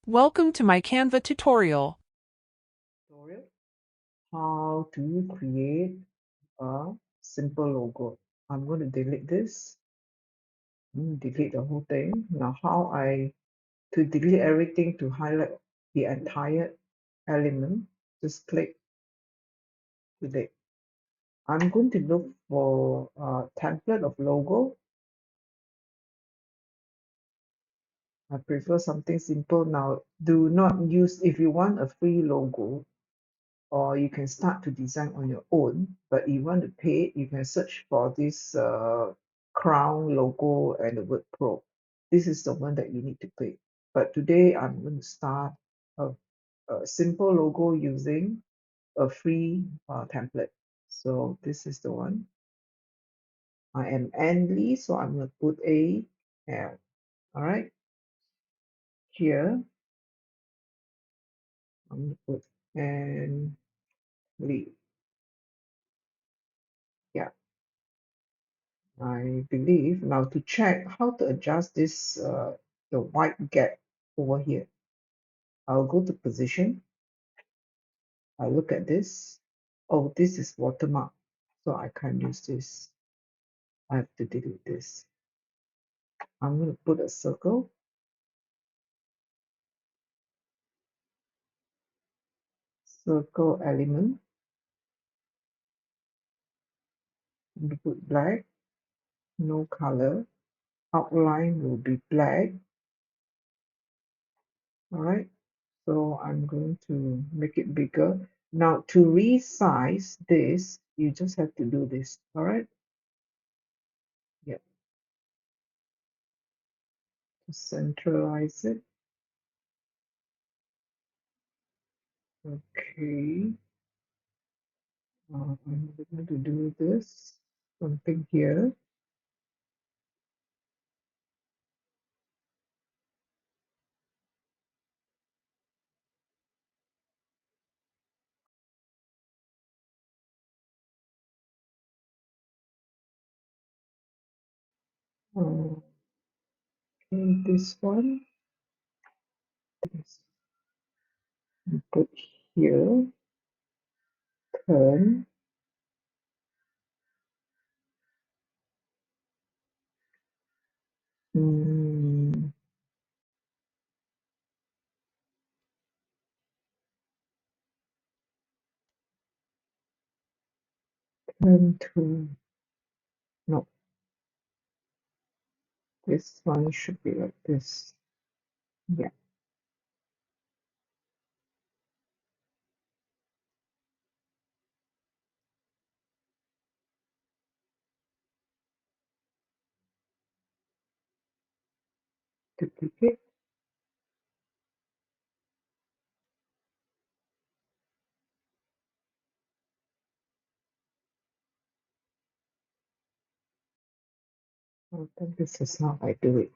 Welcome to my Canva tutorial. How to create a simple logo. I'm going to delete this. Delete the whole thing. Now to delete everything, to highlight the entire element, just click delete. I'm going to look for a template of logo. I prefer something simple. Now, do not use, if you want a free logo, or you can start to design on your own. But if you want to pay, you can search for this crown logo and the word pro. This is the one that you need to pay. But today I'm going to start a, a simple logo using a free template. So this is the one. I am Andy, so I'm going to put a L. All right. Here I'm going to put and leave. Yeah. I believe. Now to check how to adjust this, the white gap over here. I'll go to position. I look at this. Oh, this is watermark, so I can't use this. I have to delete this. I'm going to put a circle element. I'm going to put black, no color. Outline will be black. All right. So I'm going to make it bigger. Now to resize this, you just have to do this. All right. Yeah. To centralize it. Okay. I'm going to do this something here. Uh, and this one is put here. Turn. Mm, turn to no. This one should be like this. Yeah. Duplicate. I think this is how I do it.